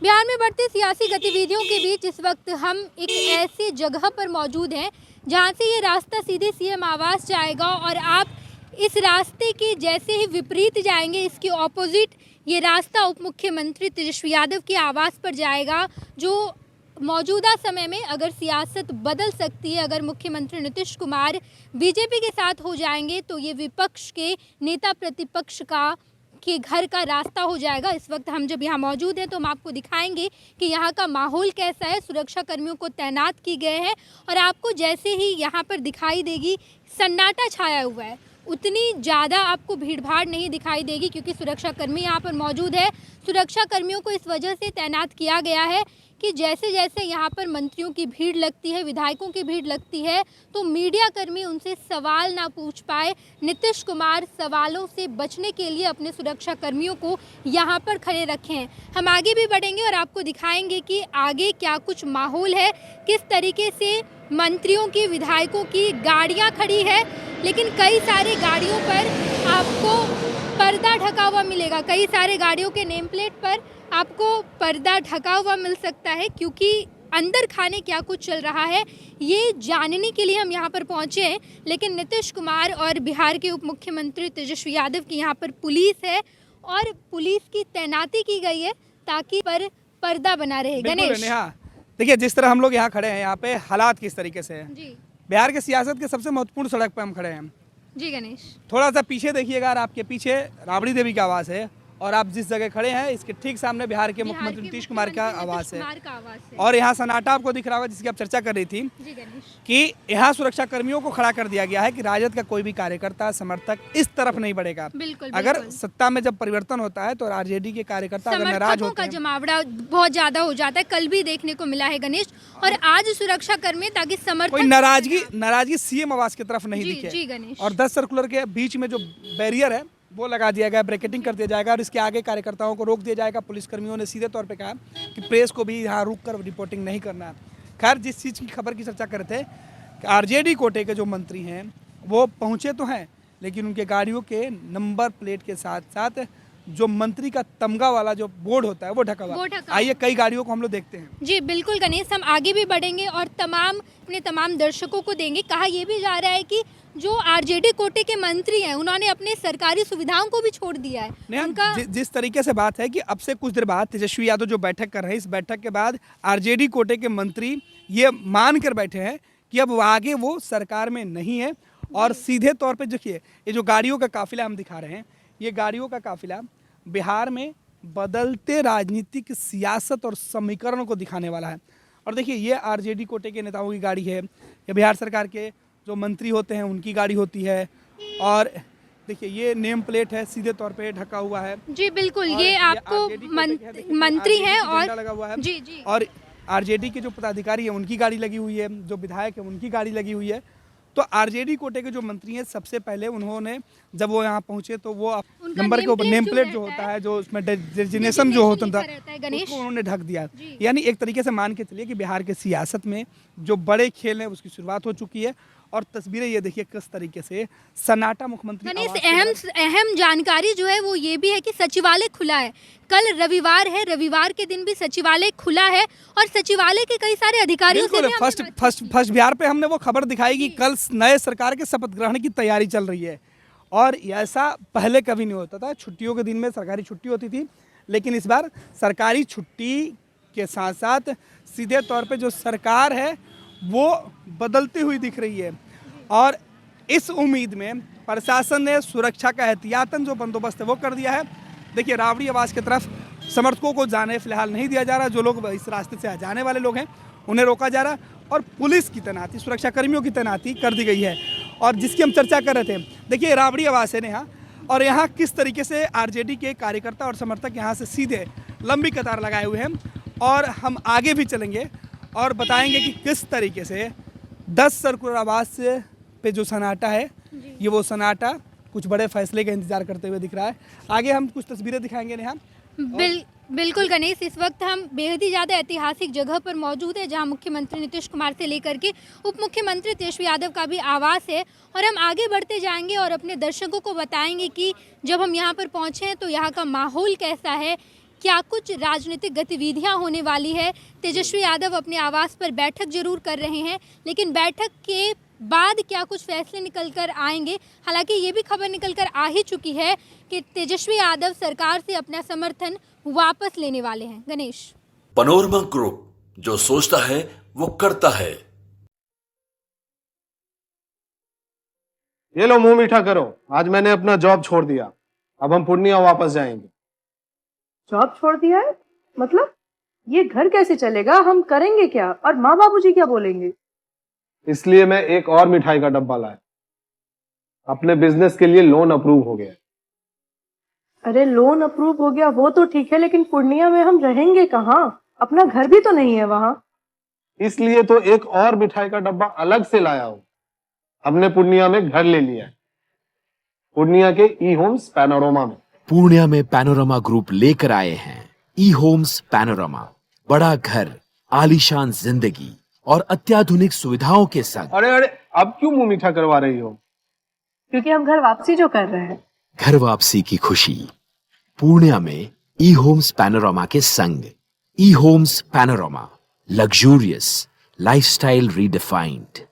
बिहार में बढ़ती सियासी गतिविधियों के बीच इस वक्त हम एक ऐसी जगह पर मौजूद हैं जहां से ये रास्ता सीधे सीएम आवास जाएगा और आप इस रास्ते के जैसे ही विपरीत जाएंगे, इसके ऑपोजिट ये रास्ता उप मुख्यमंत्री तेजस्वी यादव के आवास पर जाएगा। जो मौजूदा समय में अगर सियासत बदल सकती है, अगर मुख्यमंत्री नीतीश कुमार बीजेपी के साथ हो जाएंगे तो ये विपक्ष के नेता प्रतिपक्ष के घर का रास्ता हो जाएगा। इस वक्त हम जब यहाँ मौजूद हैं तो हम आपको दिखाएंगे कि यहाँ का माहौल कैसा है। सुरक्षा कर्मियों को तैनात किए गए हैं और आपको जैसे ही यहाँ पर दिखाई देगी सन्नाटा छाया हुआ है, उतनी ज़्यादा आपको भीड़भाड़ नहीं दिखाई देगी क्योंकि सुरक्षा कर्मी यहाँ पर मौजूद है। सुरक्षा कर्मियों को इस वजह से तैनात किया गया है कि जैसे जैसे यहाँ पर मंत्रियों की भीड़ लगती है, विधायकों की भीड़ लगती है, तो मीडिया कर्मी उनसे सवाल ना पूछ पाए। नीतीश कुमार सवालों से बचने के लिए अपने सुरक्षा कर्मियों को यहाँ पर खड़े रखे हैं। हम आगे भी बढ़ेंगे और आपको दिखाएंगे कि आगे क्या कुछ माहौल है, किस तरीके से मंत्रियों की, विधायकों की गाड़ियाँ खड़ी है, लेकिन कई सारी गाड़ियों पर आपको पर्दा ढका हुआ मिलेगा। कई सारे गाड़ियों के नेम प्लेट पर आपको पर्दा ढका हुआ मिल सकता है क्योंकि अंदर खाने क्या कुछ चल रहा है ये जानने के लिए हम यहाँ पर पहुँचे हैं। लेकिन नीतीश कुमार और बिहार के उप मुख्यमंत्री तेजस्वी यादव की यहाँ पर पुलिस है और पुलिस की तैनाती की गई है ताकि पर पर्दा बना रहे। गणेश, देखिए जिस तरह हम लोग यहाँ खड़े हैं, यहाँ पे हालात किस तरीके से है। जी बिहार के सियासत के सबसे महत्वपूर्ण सड़क पे हम खड़े हैं। जी गणेश, थोड़ा सा पीछे देखिएगा, आपके पीछे राबड़ी देवी का आवास है और आप जिस जगह खड़े हैं इसके ठीक सामने बिहार के मुख्यमंत्री नीतीश कुमार का आवास है। और यहाँ सन्नाटा आपको दिख रहा होगा जिसकी आप चर्चा कर रही थी कि यहाँ सुरक्षा कर्मियों को खड़ा कर दिया गया है कि राजद का कोई भी कार्यकर्ता, समर्थक इस तरफ नहीं बढ़ेगा। अगर सत्ता में जब परिवर्तन होता है तो आरजेडी के कार्यकर्ता अगर नाराज होते हैं, जमावड़ा बहुत ज्यादा हो जाता है। कल भी देखने को मिला है गणेश, और आज सुरक्षा कर्मी ताकि समर्थक नाराजगी सीएम आवास की तरफ नहीं दिखे। और 10 सर्कुलर के बीच में जो बैरियर है वो लगा दिया गया, ब्रैकेटिंग कर दिया जाएगा और इसके आगे कार्यकर्ताओं को रोक दिया जाएगा। पुलिस कर्मियों ने सीधे तौर पे कहा कि प्रेस को भी यहाँ रुक कर रिपोर्टिंग नहीं करना है। खैर, जिस चीज़ की खबर की चर्चा कर रहे थे कि आरजेडी कोटे के जो मंत्री हैं वो पहुँचे तो हैं, लेकिन उनके गाड़ियों के नंबर प्लेट के साथ साथ जो मंत्री का तमगा वाला जो बोर्ड होता है वो ढका हुआ। आइए कई गाड़ियों को हम लोग देखते हैं। जी बिल्कुल गणेश, हम आगे भी बढ़ेंगे और अपने तमाम दर्शकों को देंगे। कहा यह भी जा रहा है कि जो आरजेडी कोटे के मंत्री हैं उन्होंने अपने सरकारी सुविधाओं को भी छोड़ दिया है। उनका जिस तरीके से बात है कि अब से कुछ देर बाद तेजस्वी यादव जो बैठक कर रहे हैं, इस बैठक के बाद आरजेडी कोटे के मंत्री ये मान कर बैठे हैं कि अब आगे वो सरकार में नहीं है। और सीधे तौर पे देखिए ये जो गाड़ियों का काफिला हम दिखा रहे हैं, ये गाड़ियों का काफिला बिहार में बदलते राजनीतिक सियासत और समीकरण को दिखाने वाला है। और देखिए ये आरजेडी कोटे के नेताओं की गाड़ी है, ये बिहार सरकार के जो मंत्री होते हैं उनकी गाड़ी होती है। और देखिए ये नेम प्लेट है, सीधे तौर पे ढका हुआ है। जी बिल्कुल, ये आपको मंत्री हैं और लगा हुआ है। जी। और आरजेडी के जो पदाधिकारी हैं उनकी गाड़ी लगी हुई है, जो विधायक है उनकी गाड़ी लगी हुई है। तो आरजेडी कोटे के जो मंत्री हैं सबसे पहले उन्होंने जब वो यहाँ पहुंचे तो वो नंबर के ऊपर नेम प्लेट जो होता है, जो उसमें डेजिग्नेशन जो होता था उसको उन्होंने ढक दिया। यानी एक तरीके से मान के चलिए कि बिहार के सियासत में जो बड़े खेल हैं उसकी शुरुआत हो चुकी है। और तस्वीरें ये देखिए किस तरीके से सन्नाटा मुख्यमंत्री। अहम जानकारी जो है वो ये भी है कि सचिवालय खुला है। कल रविवार है, रविवार के दिन भी सचिवालय खुला है और सचिवालय के कई सारे अधिकारियों से भी फर्स्ट बिहार पे हमने वो खबर दिखाई कि कल नए सरकार के शपथ ग्रहण की तैयारी चल रही है। और ऐसा पहले कभी नहीं होता था। छुट्टियों के दिन में सरकारी छुट्टी होती थी, लेकिन इस बार सरकारी छुट्टी के साथ साथ सीधे तौर पे जो सरकार है वो बदलती हुई दिख रही है। और इस उम्मीद में प्रशासन ने सुरक्षा का एहतियातन जो बंदोबस्त है वो कर दिया है। देखिए राबड़ी आवास की तरफ समर्थकों को जाने फिलहाल नहीं दिया जा रहा। जो लोग इस रास्ते से जाने वाले लोग हैं उन्हें रोका जा रहा और पुलिस की तैनाती, सुरक्षा कर्मियों की तैनाती कर दी गई है। और जिसकी हम चर्चा कर रहे थे, देखिए राबड़ी आवास है यहाँ, और यहाँ किस तरीके से आरजेडी के कार्यकर्ता और समर्थक यहाँ से सीधे लंबी कतार लगाए हुए हैं। और हम आगे भी चलेंगे और बताएंगे कि किस तरीके से 10 सर्कुलर आवास पे जो सन्नाटा है, ये वो सन्नाटा कुछ बड़े फैसले का इंतजार करते हुए दिख रहा है। आगे हम कुछ तस्वीरें दिखाएंगे नेहा। बिल्कुल गणेश, इस वक्त हम बेहद ही ज़्यादा ऐतिहासिक जगह पर मौजूद है जहां मुख्यमंत्री नीतीश कुमार से लेकर के उप मुख्यमंत्री तेजस्वी यादव का भी आवास है। और हम आगे बढ़ते जाएंगे और अपने दर्शकों को बताएंगे कि जब हम यहां पर पहुंचे हैं तो यहां का माहौल कैसा है, क्या कुछ राजनीतिक गतिविधियां होने वाली है। तेजस्वी यादव अपने आवास पर बैठक जरूर कर रहे हैं, लेकिन बैठक के बाद क्या कुछ फैसले निकल कर आएंगे। हालांकि ये भी खबर निकल कर आ ही चुकी है कि तेजस्वी यादव सरकार से अपना समर्थन वापस लेने वाले हैं। गणेश, पैनोरमा ग्रुप, जो सोचता है वो करता है। ये लो मुंह मीठा करो, आज मैंने अपना जॉब छोड़ दिया, अब हम पूर्णिया वापस जाएंगे। जॉब छोड़ दिया है? मतलब ये घर कैसे चलेगा? हम करेंगे क्या? और माँ बाबूजी क्या बोलेंगे? इसलिए मैं एक और मिठाई का डब्बा लाया। अपने बिजनेस के लिए लोन अप्रूव हो गया। अरे लोन अप्रूव हो गया वो तो ठीक है, लेकिन पूर्णिया में हम रहेंगे कहाँ? अपना घर भी तो नहीं है वहाँ। इसलिए तो एक और मिठाई का डब्बा अलग से लाया हूँ। हमने पूर्णिया में घर ले लिया है, पूर्णिया के ई होम्स पैनोरमा में। पूर्णिया में पैनोरमा ग्रुप लेकर आए हैं ई होम्स पैनोरमा। बड़ा घर, आलीशान जिंदगी और अत्याधुनिक सुविधाओं के संग। अरे अब क्यों मुंह मीठा करवा रही हो? क्योंकि हम घर वापसी जो कर रहे हैं। घर वापसी की खुशी पूर्णिया में ई होम्स पैनोरमा के संग। ई Homes Panorama, luxurious lifestyle redefined.